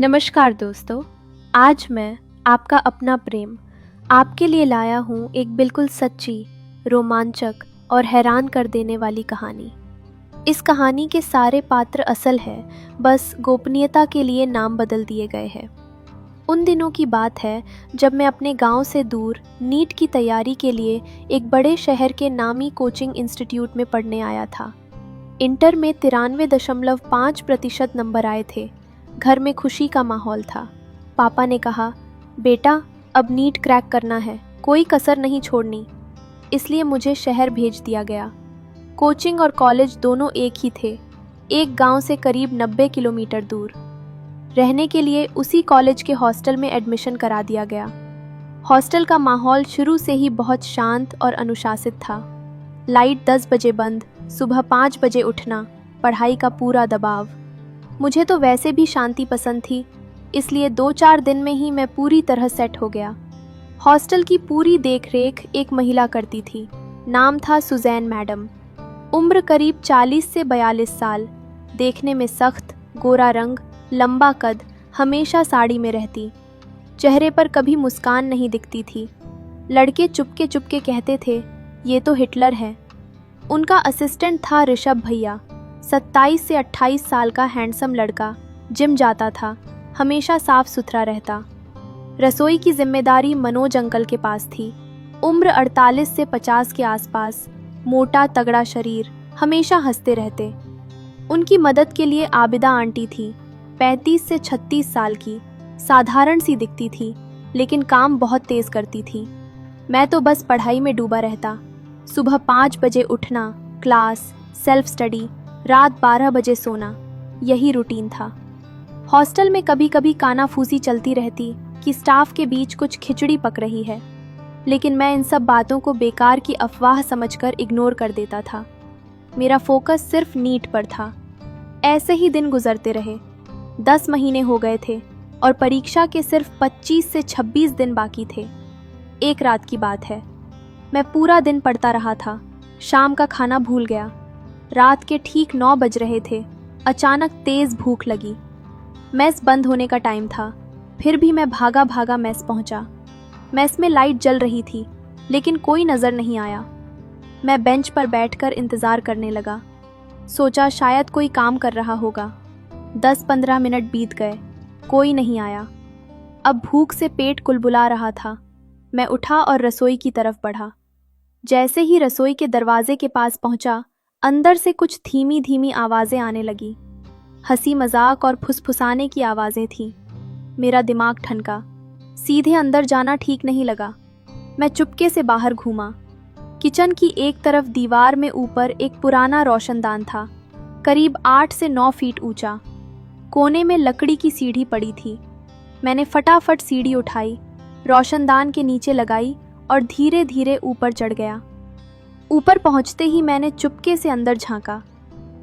नमस्कार दोस्तों। आज मैं आपका अपना प्रेम आपके लिए लाया हूँ एक बिल्कुल सच्ची, रोमांचक और हैरान कर देने वाली कहानी। इस कहानी के सारे पात्र असल हैं, बस गोपनीयता के लिए नाम बदल दिए गए हैं। उन दिनों की बात है जब मैं अपने गांव से दूर नीट की तैयारी के लिए एक बड़े शहर के नामी कोचिंग इंस्टीट्यूट में पढ़ने आया था। इंटर में 93.5% नंबर आए थे। घर में खुशी का माहौल था। पापा ने कहा, बेटा अब नीट क्रैक करना है, कोई कसर नहीं छोड़नी। इसलिए मुझे शहर भेज दिया गया। कोचिंग और कॉलेज दोनों एक ही थे, एक गांव से करीब 90 किलोमीटर दूर। रहने के लिए उसी कॉलेज के हॉस्टल में एडमिशन करा दिया गया। हॉस्टल का माहौल शुरू से ही बहुत शांत और अनुशासित था। लाइट 10 बजे बंद, सुबह 5 बजे उठना, पढ़ाई का पूरा दबाव। मुझे तो वैसे भी शांति पसंद थी, इसलिए 2-4 दिन में ही मैं पूरी तरह सेट हो गया। हॉस्टल की पूरी देखरेख एक महिला करती थी। नाम था सुजैन मैडम। उम्र करीब 40 से 42 साल। देखने में सख्त, गोरा रंग, लंबा कद, हमेशा साड़ी में रहती। चेहरे पर कभी मुस्कान नहीं दिखती थी। लड़के चुपके चुपके कहते थे, ये तो हिटलर है। उनका असिस्टेंट था ऋषभ भैया, 27 से 28 साल का हैंडसम लड़का। जिम जाता था, हमेशा साफ सुथरा रहता। रसोई की जिम्मेदारी मनोज अंकल के पास थी। उम्र 48 से 50 के आसपास, मोटा तगड़ा शरीर, हमेशा हंसते रहते। उनकी मदद के लिए आबिदा आंटी थी, 35 से 36 साल की, साधारण सी दिखती थी लेकिन काम बहुत तेज करती थी। मैं तो बस पढ़ाई में डूबा रहता। सुबह 5 बजे उठना, क्लास, सेल्फ स्टडी, रात 12 बजे सोना, यही रूटीन था। हॉस्टल में कभी कभी कानाफूसी चलती रहती कि स्टाफ के बीच कुछ खिचड़ी पक रही है, लेकिन मैं इन सब बातों को बेकार की अफवाह समझकर इग्नोर कर देता था। मेरा फोकस सिर्फ नीट पर था। ऐसे ही दिन गुजरते रहे। 10 महीने हो गए थे और परीक्षा के सिर्फ 25 से 26 दिन बाकी थे। एक रात की बात है, मैं पूरा दिन पढ़ता रहा था। शाम का खाना भूल गया। रात के ठीक 9 बज रहे थे। अचानक तेज भूख लगी। मेस बंद होने का टाइम था, फिर भी मैं भागा भागा मेस पहुंचा। मेस में लाइट जल रही थी, लेकिन कोई नज़र नहीं आया। मैं बेंच पर बैठकर इंतज़ार करने लगा। सोचा शायद कोई काम कर रहा होगा। 10-15 मिनट बीत गए, कोई नहीं आया। अब भूख से पेट कुलबुला रहा था। मैं उठा और रसोई की तरफ बढ़ा। जैसे ही रसोई के दरवाजे के पास पहुंचा, अंदर से कुछ धीमी धीमी आवाज़ें आने लगी। हंसी मजाक और फुसफुसाने की आवाज़ें थीं। मेरा दिमाग ठनका। सीधे अंदर जाना ठीक नहीं लगा। मैं चुपके से बाहर घूमा। किचन की एक तरफ दीवार में ऊपर एक पुराना रोशनदान था, करीब 8 से 9 फीट ऊंचा। कोने में लकड़ी की सीढ़ी पड़ी थी। मैंने फटाफट सीढ़ी उठाई, रोशनदान के नीचे लगाई और धीरे धीरे ऊपर चढ़ गया। ऊपर पहुंचते ही मैंने चुपके से अंदर झांका।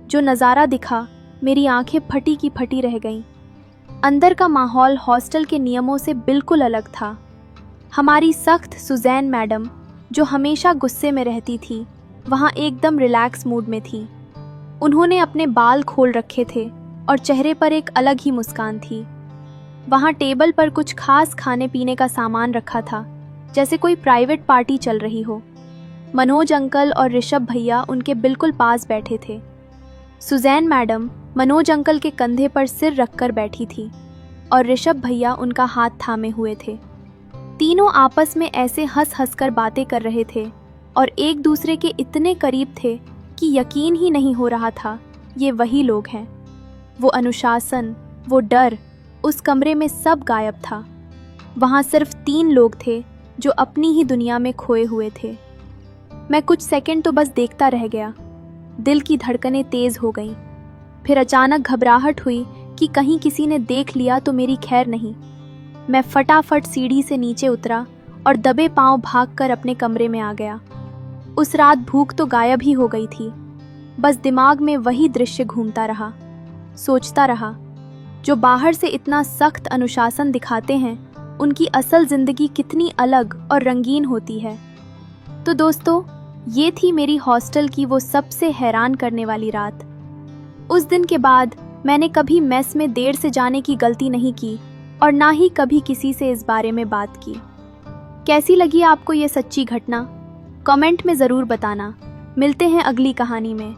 जो नज़ारा दिखा, मेरी आंखें फटी की फटी रह गईं। अंदर का माहौल हॉस्टल के नियमों से बिल्कुल अलग था। हमारी सख्त सुजैन मैडम, जो हमेशा गुस्से में रहती थी, वहाँ एकदम रिलैक्स मूड में थी। उन्होंने अपने बाल खोल रखे थे और चेहरे पर एक अलग ही मुस्कान थी। वहाँ टेबल पर कुछ खास खाने पीने का सामान रखा था, जैसे कोई प्राइवेट पार्टी चल रही हो। मनोज अंकल और ऋषभ भैया उनके बिल्कुल पास बैठे थे। सुजैन मैडम मनोज अंकल के कंधे पर सिर रखकर बैठी थी और ऋषभ भैया उनका हाथ थामे हुए थे। तीनों आपस में ऐसे हंस हंस कर बातें कर रहे थे और एक दूसरे के इतने करीब थे कि यकीन ही नहीं हो रहा था ये वही लोग हैं। वो अनुशासन, वो डर, उस कमरे में सब गायब था। वहाँ सिर्फ 3 लोग थे जो अपनी ही दुनिया में खोए हुए थे। मैं कुछ सेकंड तो बस देखता रह गया। दिल की धड़कनें तेज हो गईं। फिर अचानक घबराहट हुई कि कहीं किसी ने देख लिया तो मेरी खैर नहीं। मैं फटाफट सीढ़ी से नीचे उतरा और दबे पांव भागकर अपने कमरे में आ गया। उस रात भूख तो गायब ही हो गई थी। बस दिमाग में वही दृश्य घूमता रहा। सोचता रहा, जो बाहर से इतना सख्त अनुशासन दिखाते हैं, उनकी असल जिंदगी कितनी अलग और रंगीन होती है। तो दोस्तों, ये थी मेरी हॉस्टल की वो सबसे हैरान करने वाली रात। उस दिन के बाद मैंने कभी मेस में देर से जाने की गलती नहीं की और ना ही कभी किसी से इस बारे में बात की। कैसी लगी आपको ये सच्ची घटना? कमेंट में ज़रूर बताना। मिलते हैं अगली कहानी में।